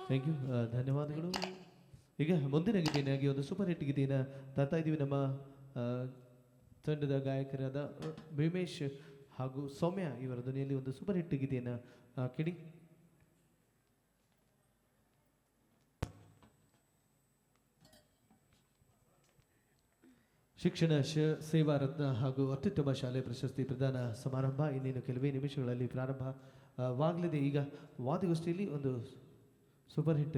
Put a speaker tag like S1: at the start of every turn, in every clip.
S1: Thank you, ಧನ್ಯವಾದಗಳು. ಈಗ ಮುಂದಿನ ಗೀತೆಯಾಗಿ ಒಂದು ಸೂಪರ್ ಹಿಟ್ ಗೀತೆಯನ್ನು ತರ್ತಾ ಇದ್ದೀವಿ. ನಮ್ಮ ತಂಡದ ಗಾಯಕರಾದ ಭೀಮೇಶ್ ಹಾಗೂ ಸೌಮ್ಯ ಇವರ ಧ್ವನಿಯಲ್ಲಿ ಒಂದು ಸೂಪರ್ ಹಿಟ್ ಗೀತೆಯನ್ನು ಕೇಳಿ. ಶಿಕ್ಷಣ ಸೇವಾ ರತ್ನ ಹಾಗೂ ಅತ್ಯುತ್ತಮ ಶಾಲೆ ಪ್ರಶಸ್ತಿ ಪ್ರದಾನ ಸಮಾರಂಭ ಇನ್ನೇನು ಕೆಲವೇ ನಿಮಿಷಗಳಲ್ಲಿ ಪ್ರಾರಂಭವಾಗಲಿದೆ. ಈಗ ವಾದ್ಯಗೋಷ್ಠಿಯಲ್ಲಿ ಒಂದು ಸೂಪರ್ ಹಿಟ್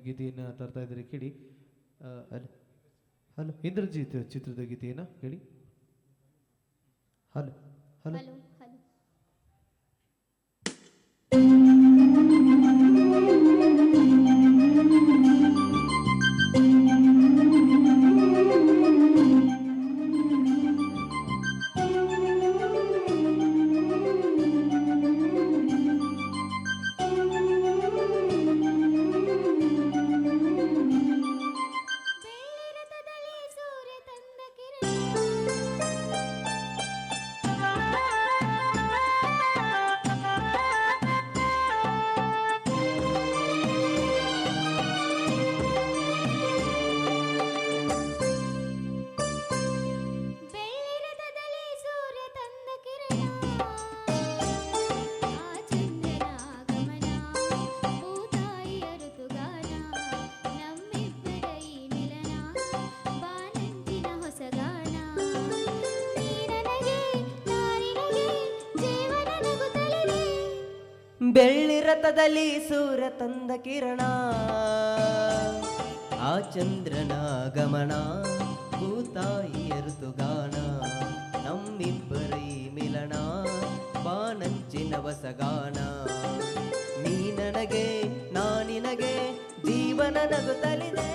S1: ಗೀತೆಯನ್ನು ತರ್ತಾ ಇದ್ದಾರೆ, ಕೇಳಿ. ಹಲೋ, ಇಂದ್ರಜಿತ್ ಚಿತ್ರದ ಗೀತೆಯನ್ನು ಹೇಳಿ. ಹಲೋ ಹಲೋ
S2: ಬೆಳ್ಳಿ ರಥದಲ್ಲಿ ಸೂರ್ಯ ತಂದ ಕಿರಣ, ಆ ಚಂದ್ರನ ಗಮನ, ಭೂತಾಯಿಯ ಋತುಗಾನ, ನಮ್ಮಿಬ್ಬರ ಈ ಮಿಲನ, ಬಾನಂಚಿನ ವಸಗಾನ. ನೀ ನನಗೆ ನಾ ನಿನಗೆ ಜೀವನ ನಗುತ್ತಲಿದೆ.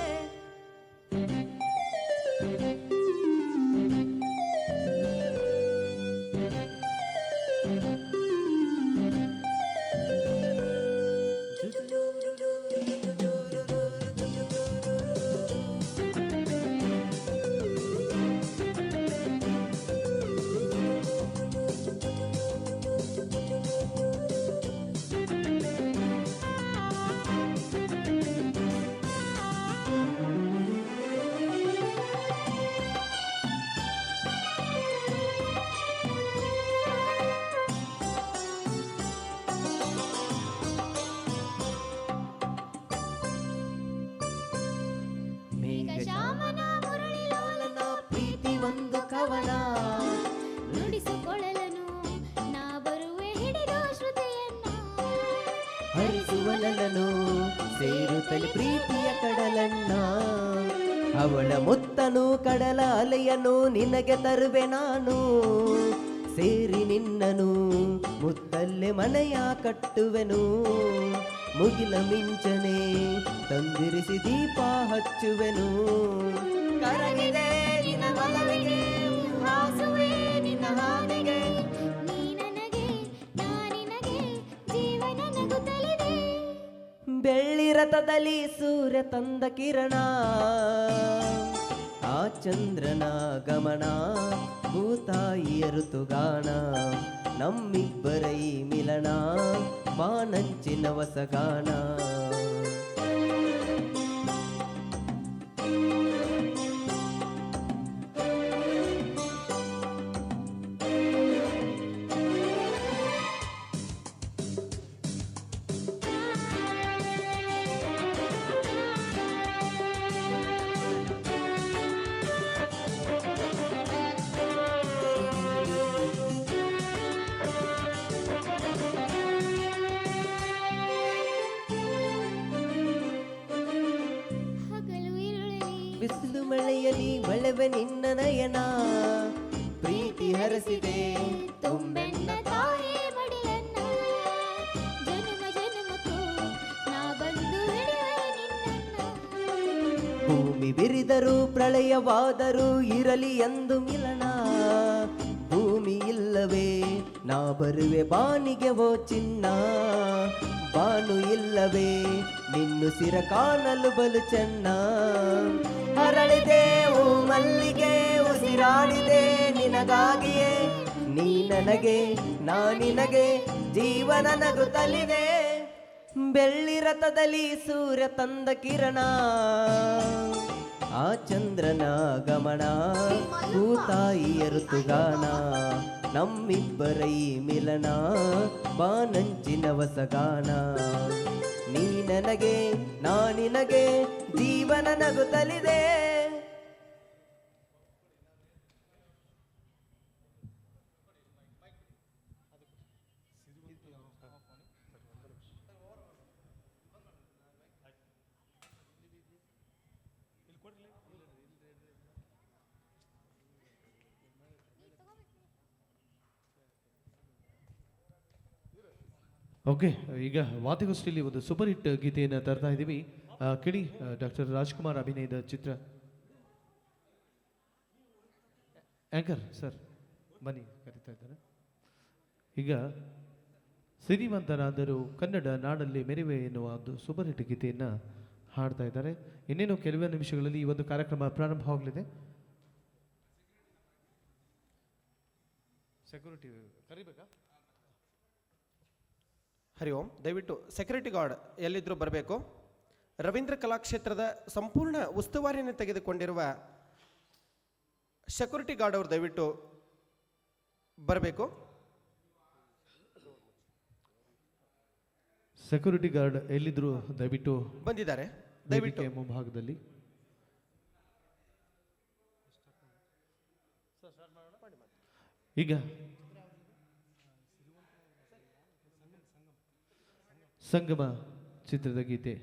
S3: ಮೇಘಶ್ಯಾಮನ ಮುರಳಿಲೋಲನ
S2: ಪ್ರೀತಿ ಒಂದು ಕವನ,
S3: ನುಡಿಸಿಕೊಳ್ಳಲನು ನಾ ಬರುವೆ ಹಿಡಿದು ಶ್ರುತಿಯನ್ನ.
S2: ಹರಿಸುವಲನು ಸೇರುತ್ತಲಿ ಪ್ರೀತಿಯ ಕಡಲನ್ನ, ಅವಳ ಮುತ್ತನು ಕಡಲ ಅಲೆಯನು ನಿನಗೆ ತರುವೆ ನಾನು. ಸೇರಿ ನಿನ್ನನು ಮುತ್ತಲ್ಲೇ ಮನೆಯ ಕಟ್ಟುವೆನು, ಮುಗಿಲ ಮಿಂಚನೆ ತಂದಿರಿಸಿ ದೀಪ ಹಚ್ಚುವೆನು. ಕರಗಿದೆ ನಿನ್ನ ಒಲವಿಗೆ, ಹಾಸುವೆ ನಿನ್ನ ಹಾದಿಗೆ.
S3: ನೀ ನನಗೆ ನಾ ನಿನಗೆ ಜೀವನ ನಗುತ್ತಲಿದೆ.
S2: ಬೆಳ್ಳಿ ರಥದಲ್ಲಿ ಸೂರ್ಯ ತಂದ ಕಿರಣ, ಆ ಚಂದ್ರನ ಗಮನ, ಭೂತಾಯಿಯ ಋತುಗಾನ, ನಮ್ಮಿಬ್ಬರ ಈ ಮಿಲನ, ಬಾನಂಚಿನ ವಸಗಾನ.
S3: ಹಗಲು ಇರುಳಲಿ
S2: ಬಿಸಿಲು ಮಳೆಯಲಿ ಒಳವೆ ನಿನ್ನ ನಯನ, ಪ್ರೀತಿ ಹರಸಿದೆ
S3: ತುಂಬೆನ್ನ ತಾಯೇ ಮಡಿಲನ್ನ. ಜನುಮ ಜನುಮಕ್ಕೂ ನಾ ಬಂದು ಹಿಡಿಯುವೆ ನಿನ್ನನ್ನ.
S2: ಭೂಮಿ ಬಿರಿದರೂ ಪ್ರಳಯವಾದರೂ ಇರಲಿ ಎಂದು ಮಿಲನ, ಭೂಮಿ ಇಲ್ಲವೇ ನಾ ಬರುವೆ ಬಾನಿಗೆ ಓ ಚಿನ್ನ. ಬಾನು ಇಲ್ಲವೇ ನಿನ್ನುಸಿರ ಕಾಣಲು ಬಲು ಚೆನ್ನ. ಅರಳಿದೆ ಹೂ ಮಲ್ಲಿಗೆ ಉಸಿರಾಡಿದೆ ನಿನಗಾಗಿಯೇ, ನೀ ನನಗೆ ನಾ ನಿನಗೆ ಜೀವನ ನಗುತ್ತಲಿದೆ. ಬೆಳ್ಳಿ ರಥದಲ್ಲಿ ಸೂರ್ಯ ತಂದ ಕಿರಣ, ಆ ಚಂದ್ರನ ಗಮನ, ಭೂತಾಯಿಯ ಋತುಗಾನ, ನಮ್ಮಿಬ್ಬರ ಈ ಮಿಲನ, ಬಾನಂಚಿನ ವಸಗಾನ. ನೀ ನನಗೆ ನಾ ನಿನಗೆ ಜೀವನ ನಗುತ್ತಲಿದೆ.
S1: ಓಕೆ, ಈಗ ವಾದ್ಯಗೋಷ್ಠಿಯಲ್ಲಿ ಒಂದು ಸೂಪರ್ ಹಿಟ್ ಗೀತೆಯನ್ನು ತರ್ತಾ ಇದ್ದೀವಿ. ಕೇಳಿ, ಡಾಕ್ಟರ್ ರಾಜ್ಕುಮಾರ್ ಅಭಿನಯದ ಚಿತ್ರ. ಆ್ಯಂಕರ್ ಸರ್ ಬನ್ನಿ, ಕರೀತಾ ಇದ್ದಾರೆ. ಈಗ ಸಿರಿವಂತರಾದರೂ ಕನ್ನಡ ನಾಡಲ್ಲಿ ಮೆರಿವೆ ಎನ್ನುವ ಒಂದು ಸೂಪರ್ ಹಿಟ್ ಗೀತೆಯನ್ನು ಹಾಡ್ತಾ ಇದ್ದಾರೆ. ಇನ್ನೇನು ಕೆಲವೇ ನಿಮಿಷಗಳಲ್ಲಿ ಈ ಒಂದು ಕಾರ್ಯಕ್ರಮ ಪ್ರಾರಂಭವಾಗಲಿದೆ. ಸೆಕ್ಯೂರಿಟಿ ಕರಿಬೇಕಾ?
S4: ಹರಿ ಓಂ. ದಯವಿಟ್ಟು ಸೆಕ್ಯೂರಿಟಿ ಗಾರ್ಡ್ ಎಲ್ಲಿದ್ದರೂ ಬರಬೇಕು. ರವೀಂದ್ರ ಕಲಾಕ್ಷೇತ್ರದ ಸಂಪೂರ್ಣ ಉಸ್ತುವಾರಿಯನ್ನು ತೆಗೆದುಕೊಂಡಿರುವ ಸೆಕ್ಯೂರಿಟಿ ಗಾರ್ಡ್ ಅವರು ದಯವಿಟ್ಟು ಬರಬೇಕು.
S1: ಸೆಕ್ಯೂರಿಟಿ ಗಾರ್ಡ್ ಎಲ್ಲಿದ್ರು ದಯವಿಟ್ಟು
S4: ಬಂದಿದ್ದಾರೆ.
S1: ದಯವಿಟ್ಟು ಮುಂಭಾಗದಲ್ಲಿ. ಈಗ ಸಂಗಮ ಚಿತ್ರದ ಗೀತೆ.